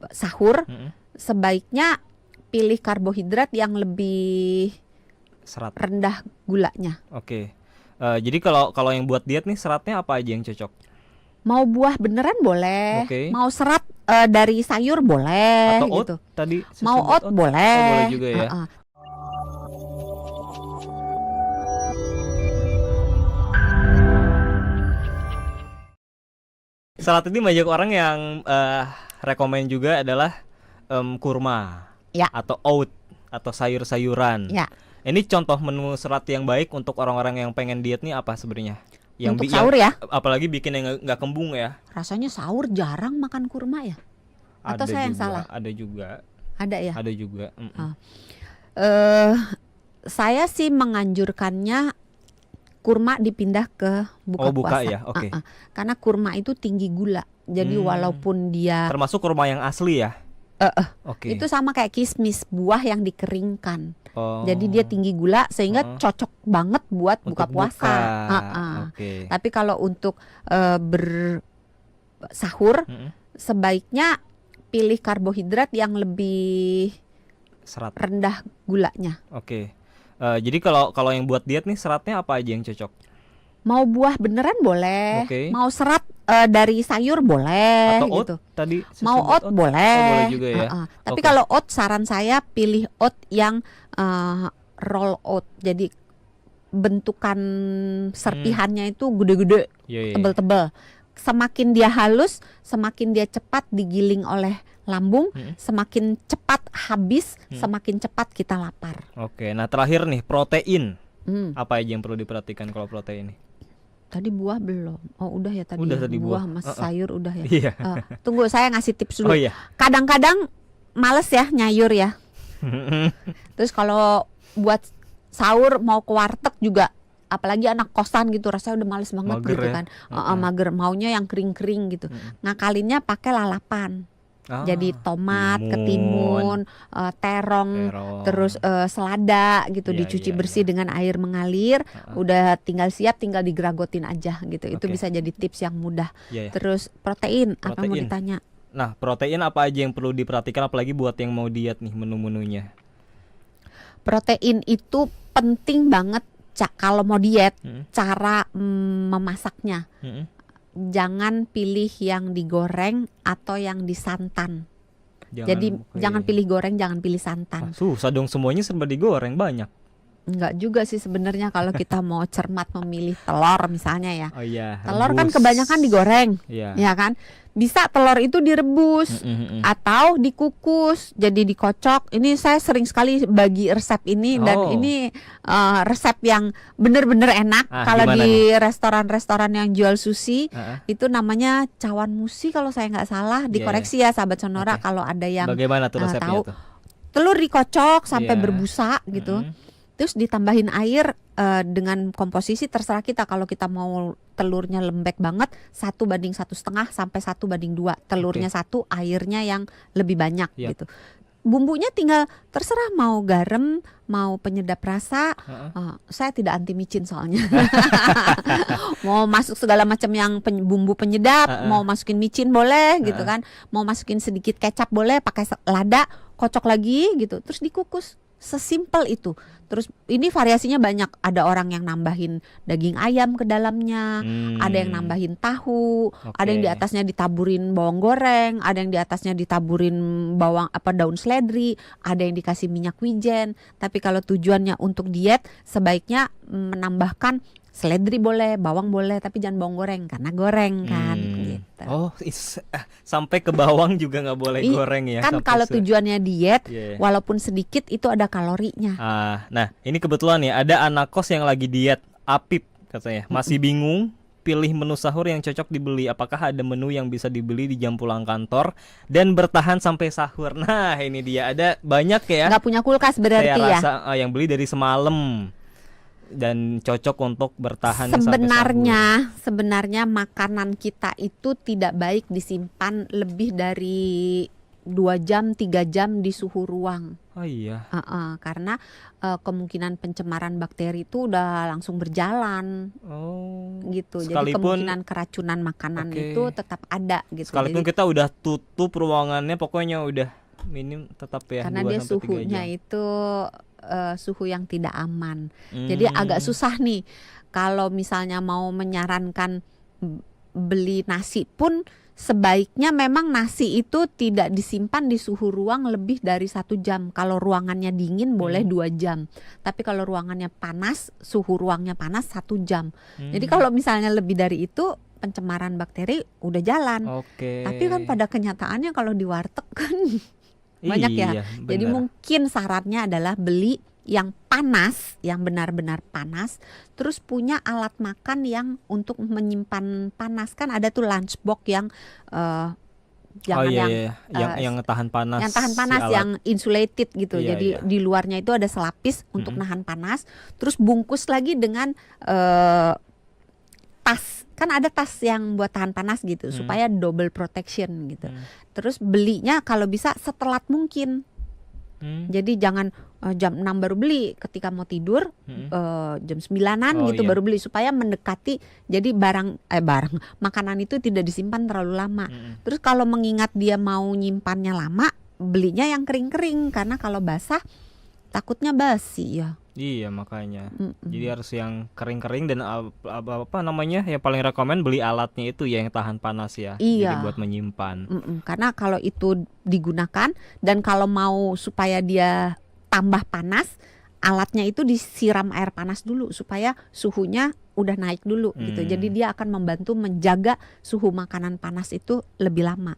sahur, Mm-mm. sebaiknya pilih karbohidrat yang lebih Serat. rendah gulanya. Oke. Jadi kalau yang buat diet nih seratnya apa aja yang cocok? Mau buah beneran boleh, Oke. mau serat dari sayur boleh Atau oat gitu. tadi Mau susu buat oat oat? Oh, boleh. boleh juga ya. Heeh. Salat ini banyak orang yang rekomen juga adalah kurma Ya, atau oat atau sayur-sayuran. ya. Ini contoh menu serat yang baik untuk orang-orang yang pengen diet nih apa sebenarnya? Untuk Yang sahur ya. apalagi bikin yang nggak kembung ya. Rasanya sahur jarang makan kurma ya? Atau Ada saya yang juga, salah? ada juga, Ada ya. ada juga. Mm-mm. Eh, saya sih menganjurkannya kurma dipindah ke buka Oh, buka puasa. ya, oke. Karena kurma itu tinggi gula. Jadi walaupun dia Termasuk kurma yang asli ya. Oke. itu sama kayak kismis, buah yang dikeringkan. Oh. Jadi dia tinggi gula sehingga cocok banget buat buka Untuk puasa. Oke. Tapi kalau untuk bersahur, Mm-mm. sebaiknya pilih karbohidrat yang lebih Serat. rendah gulanya. Oke. Jadi kalau yang buat diet nih seratnya apa aja yang cocok? Mau buah beneran boleh, Oke. mau serat dari sayur boleh Atau oat gitu. tadi susu Mau buat oat boleh. Oh, boleh juga ya. Tapi Oke. kalau oat, saran saya pilih oat yang roll oat. Jadi bentukan serpihannya itu gede-gede, Iya, iya. tebel-tebel. Semakin dia halus, semakin dia cepat digiling oleh lambung, semakin cepat habis, semakin cepat kita lapar. Oke. Nah, terakhir nih protein. Hmm. Apa aja yang perlu diperhatikan kalau protein ini? Tadi buah belum? Oh udah ya tadi. Udah ya. tadi buah buah. sama sayur udah ya. Iya. Tunggu saya ngasih tips dulu. Oh iya. Kadang-kadang males ya nyayur ya. Terus kalau buat sahur mau ke warteg juga, apalagi anak kosan gitu, rasanya udah males banget Mager gitu ya. kan. Mager, maunya yang kering-kering gitu. Ngakalinnya pakai lalapan. Jadi tomat, ketimun, terong, terus selada gitu, Iya, dicuci iya, bersih iya. dengan air mengalir. Udah tinggal siap, tinggal digeragotin aja gitu. Itu Oke. bisa jadi tips yang mudah. Iya, ya. Terus protein, apa mau Protein. ditanya? Nah, protein apa aja yang perlu diperhatikan apalagi buat yang mau diet nih menu-menunya? Protein itu penting banget kalau mau diet. Cara memasaknya. Jangan pilih yang digoreng atau yang disantan. Jadi jangan pilih goreng, jangan pilih santan. Susah dong, semuanya serba digoreng banyak. Enggak juga sih sebenarnya kalau kita mau cermat memilih telur misalnya ya. Oh iya, Telur kan rebus. kebanyakan digoreng. Iya. Ya kan? Bisa telur itu direbus atau dikukus, jadi dikocok. Ini saya sering sekali bagi resep ini dan Oh. ini resep yang bener-bener enak. Kalau gimana di restoran-restoran yang jual sushi Ah, itu namanya cawan musi kalau saya nggak salah. Dikoreksi ya sahabat Sonora Oke. kalau ada yang Bagaimana tuh resepnya tahu. tuh? Telur dikocok sampai Iya. berbusa gitu. Terus ditambahin air dengan komposisi terserah kita. Kalau kita mau telurnya lembek banget, 1:1,5 sampai 1:2. Telurnya satu, airnya yang lebih banyak Yap. gitu. Bumbunya tinggal terserah mau garam, mau penyedap rasa. Saya tidak anti micin soalnya. Mau masuk segala macam yang bumbu penyedap, mau masukin micin boleh gitu kan. Mau masukin sedikit kecap boleh, pakai lada, kocok lagi gitu. Terus dikukus. Sesimpel itu. Terus ini variasinya banyak. Ada orang yang nambahin daging ayam ke dalamnya, ada yang nambahin tahu, ada yang di atasnya ditaburin bawang goreng, ada yang di atasnya ditaburin daun seledri, ada yang dikasih minyak wijen. Tapi kalau tujuannya untuk diet, sebaiknya menambahkan seledri boleh, bawang boleh, tapi jangan bawang goreng karena goreng kan gitu. Oh, sampai ke bawang juga nggak boleh goreng ya. Kan kalau tujuannya diet, walaupun sedikit itu ada kalorinya. Nah ini kebetulan ya ada anak kos yang lagi diet, Apip katanya, masih bingung pilih menu sahur yang cocok dibeli. Apakah ada menu yang bisa dibeli di jam pulang kantor dan bertahan sampai sahur? Nah ini dia, ada banyak ya. Nggak punya kulkas berarti saya ya? rasa yang beli dari semalam dan cocok untuk bertahan sebenarnya makanan kita itu tidak baik disimpan lebih dari 2 jam 3 jam di suhu ruang. Oh iya. Karena kemungkinan pencemaran bakteri itu udah langsung berjalan Oh. gitu. Jadi Sekalipun kemungkinan keracunan makanan Oke. itu tetap ada gitu. sekalipun Jadi kita udah tutup ruangannya, pokoknya udah minim tetap ya karena 2 dia sampai 3 suhunya jam. itu suhu yang tidak aman. Jadi agak susah nih kalau misalnya mau menyarankan beli nasi pun sebaiknya memang nasi itu tidak disimpan di suhu ruang lebih dari 1 jam. Kalau ruangannya dingin boleh 2 jam. Tapi kalau ruangannya panas, suhu ruangnya panas 1 jam. Jadi kalau misalnya lebih dari itu pencemaran bakteri udah jalan. Oke. Tapi kan pada kenyataannya kalau di warteg kan banyak ya. Iya, Jadi benar. mungkin sarannya adalah beli yang panas, yang benar-benar panas, terus punya alat makan yang untuk menyimpan panas. Kan ada tuh lunchbox yang Oh jangan iya, yang iya. yang tahan panas. yang tahan si panas, alat. yang insulated gitu. Iya, Jadi iya. di luarnya itu ada selapis untuk nahan panas, terus bungkus lagi dengan tas. Kan ada tas yang buat tahan panas gitu supaya double protection gitu. Terus belinya kalau bisa setelat mungkin. Jadi jangan jam 6 baru beli, ketika mau tidur jam 9-an Oh, gitu iya. baru beli supaya mendekati, jadi barang makanan itu tidak disimpan terlalu lama. Terus kalau mengingat dia mau nyimpannya lama, belinya yang kering-kering karena kalau basah takutnya basi ya. Iya, makanya. Jadi harus yang kering-kering dan apa namanya? Yang paling rekomen beli alatnya itu ya yang tahan panas ya. Jadi Iya. buat menyimpan. Karena kalau itu digunakan dan kalau mau supaya dia tambah panas, alatnya itu disiram air panas dulu supaya suhunya udah naik dulu gitu. Jadi dia akan membantu menjaga suhu makanan panas itu lebih lama.